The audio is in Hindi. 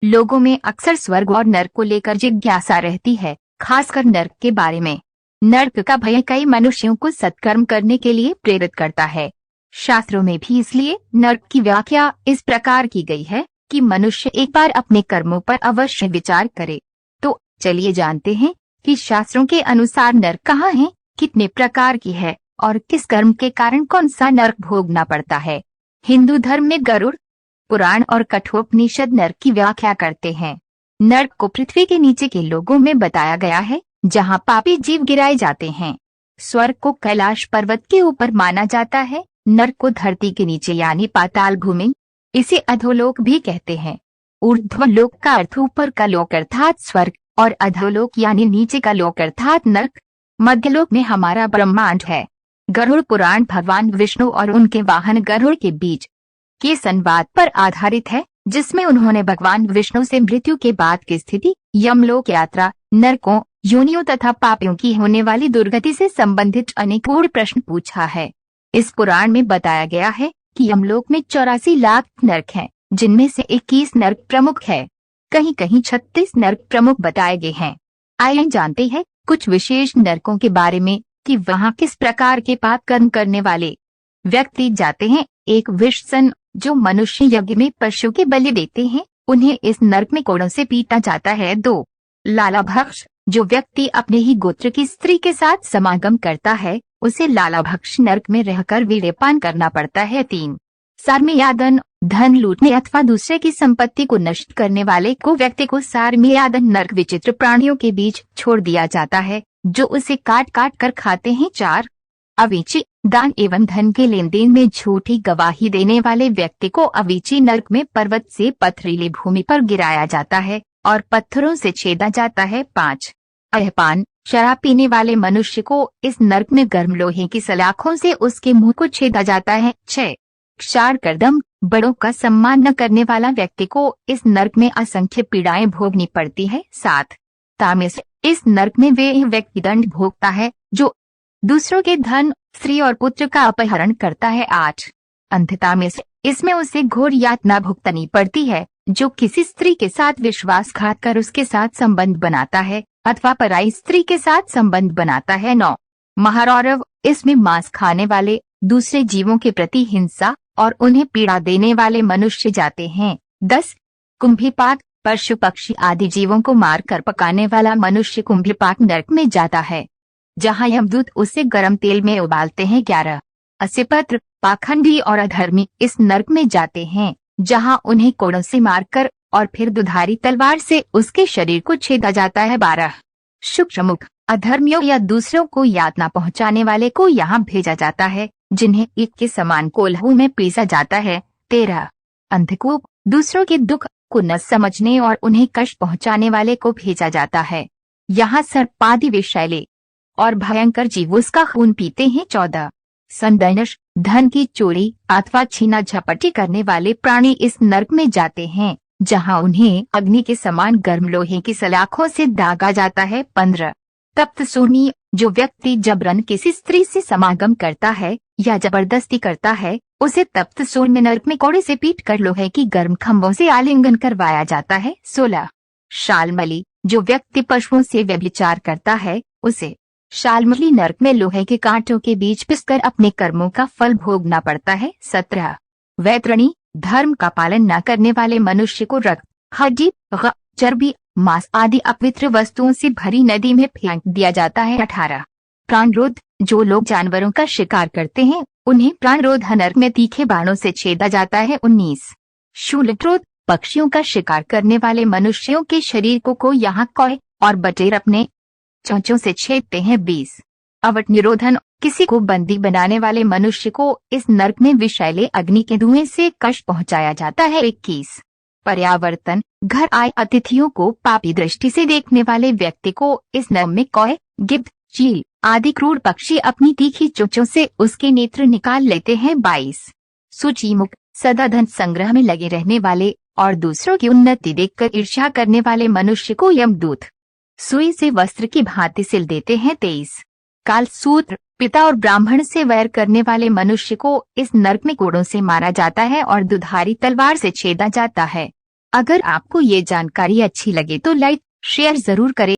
लोगों में अक्सर स्वर्ग और नर्क को लेकर जिज्ञासा रहती है, खासकर नर्क के बारे में। नर्क का भय कई मनुष्यों को सत्कर्म करने के लिए प्रेरित करता है। शास्त्रों में भी इसलिए नर्क की व्याख्या इस प्रकार की गई है कि मनुष्य एक बार अपने कर्मों पर अवश्य विचार करे। तो चलिए जानते हैं कि शास्त्रों के अनुसार नर्क कहाँ है, कितने प्रकार की है और किस कर्म के कारण कौन सा नर्क भोगना पड़ता है। हिंदू धर्म में गरुड़ पुराण और कठोपनिषद नर्क की व्याख्या करते हैं। नर्क को पृथ्वी के नीचे के लोगों में बताया गया है, जहां पापी जीव गिराए जाते हैं। स्वर्ग को कैलाश पर्वत के ऊपर माना जाता है। नर्क को धरती के नीचे यानी पाताल भूमि, इसे अधोलोक भी कहते हैं। ऊर्ध्वलोक का अर्थ ऊपर का लोक अर्थात स्वर्ग और अधोलोक यानी नीचे का लोक अर्थात नर्क। मध्यलोक में हमारा ब्रह्मांड है। गरुड़ पुराण भगवान विष्णु और उनके वाहन गरुड़ के बीच के संवाद पर आधारित है, जिसमें उन्होंने भगवान विष्णु से मृत्यु के बाद की स्थिति, यमलोक यात्रा, नरकों, योनियों तथा पापियों की होने वाली दुर्गति से संबंधित अनेक गूढ़ प्रश्न पूछा है। इस पुराण में बताया गया है कि यमलोक में 84 लाख नर्क हैं, जिनमें से 21 नर्क प्रमुख है। कहीं कहीं 36 नर्क प्रमुख बताए गए हैं। आइए जानते हैं कुछ विशेष नर्कों के बारे में कि वहाँ किस प्रकार के पाप कर्म करने वाले व्यक्ति जाते हैं। एक विषसन, जो मनुष्य यज्ञ में पशु के बलि देते हैं, उन्हें इस नर्क में कोड़ों से पीटा जाता है। 2 लालाभक्ष, जो व्यक्ति अपने ही गोत्र की स्त्री के साथ समागम करता है, उसे लालाभक्ष नर्क में रहकर वीर्यपान करना पड़ता है। 3 सारमेयादन, धन लूटने अथवा दूसरे की संपत्ति को नष्ट करने वाले को व्यक्ति को सारमेयादन नर्क विचित्र प्राणियों के बीच छोड़ दिया जाता है, जो उसे काट काट कर खाते हैं। 4 अवीची, दान एवं धन के लेन देन में झूठी गवाही देने वाले व्यक्ति को अवीची नर्क में पर्वत से पथरीली भूमि पर गिराया जाता है और पत्थरों से छेदा जाता है। 5 अयपान, शराब पीने वाले मनुष्य को इस नर्क में गर्म लोहे की सलाखों से उसके मुंह को छेदा जाता है। 6 क्षारकर्दम, बड़ों का सम्मान न करने वाला व्यक्ति को इस नर्क में असंख्य पीड़ाएं भोगनी पड़ती है। 7 तामस, इस नर्क में वे व्यक्ति दंड भोगता है जो दूसरों के धन, स्त्री और पुत्र का अपहरण करता है। 8 अंधतामस, इसमें उसे घोर यातना भुगतनी पड़ती है जो किसी स्त्री के साथ विश्वासघात कर उसके साथ संबंध बनाता है अथवा पराई स्त्री के साथ संबंध बनाता है। 9 महारौरव, इसमें मांस खाने वाले, दूसरे जीवों के प्रति हिंसा और उन्हें पीड़ा देने वाले मनुष्य जाते हैं। 10 कुंभीपाक, पशु पक्षी आदि जीवों को मारकर पकाने वाला मनुष्य कुंभीपाक नर्क में जाता है, जहां यमदूत उसे गर्म तेल में उबालते हैं। 11 अस्यपत्र, पाखंडी और अधर्मी इस नर्क में जाते हैं, जहां उन्हें कोड़ों से मारकर और फिर दुधारी तलवार से उसके शरीर को छेदा जाता है। 12 शुक्रमुख, अधर्मियों या दूसरों को यातना पहुंचाने वाले को यहाँ भेजा जाता है, जिन्हें ईख के समान कोल्हू में पीसा जाता है। 13 अंधकूप, दूसरों के दुख को न समझने और उन्हें कष्ट पहुंचाने वाले को भेजा जाता है, यहाँ सर्पादि विषैले और भयंकर जीव उसका खून पीते हैं। 14 संदर्श, धन की चोरी अथवा छीना झपटी करने वाले प्राणी इस नर्क में जाते हैं, जहां उन्हें अग्नि के समान गर्म लोहे की सलाखों से दागा जाता है। 15 तप्त सूनी, जो व्यक्ति जबरन किसी स्त्री से समागम करता है या जबरदस्ती करता है, उसे तप्त सूर्य में नर्क में कोड़े से पीट कर लोहे की गर्म खंभों से आलिंगन करवाया जाता है। 16 शालमली, जो व्यक्ति पशुओं से व्यभिचार करता है, उसे शालमली नर्क में लोहे के कांटों के बीच पिसकर अपने कर्मों का फल भोगना पड़ता है। 17 वैतरणी, धर्म का पालन न करने वाले मनुष्य को रक्त, हड्डी, चर्बी, मांस आदि अपवित्र वस्तुओं से भरी नदी में फेंक दिया जाता है। 18 प्राणरोध, जो लोग जानवरों का शिकार करते हैं, उन्हें प्राणरोध नर्क में तीखे बाणों से छेदा जाता है। 19 शूलक्रोध, पक्षियों का शिकार करने वाले मनुष्यों के शरीर को यहाँ कौए और बटेर अपने चोंचों से छेदते हैं। 20 अवट निरोधन, किसी को बंदी बनाने वाले मनुष्य को इस नर्क में विषैले अग्नि के धुएं से कष्ट पहुंचाया जाता है। 21 पर्यावर्तन, घर आए अतिथियों को पापी दृष्टि से देखने वाले व्यक्ति को इस नर्क में कौए, गिद्ध, चील आदि क्रूर पक्षी अपनी तीखी चोंचों से उसके नेत्र निकाल लेते हैं। 22 सूचीमुख, सदा धन संग्रह में लगे रहने वाले और दूसरों की उन्नति देखकर ईर्ष्या करने वाले मनुष्य को यमदूत सुई से वस्त्र की भांति सिल देते हैं। 23 कालसूत्र, पिता और ब्राह्मण से वैर करने वाले मनुष्य को इस नर्क में कोड़ों से मारा जाता है और दुधारी तलवार से छेदा जाता है। अगर आपको ये जानकारी अच्छी लगे तो लाइक शेयर जरूर करें।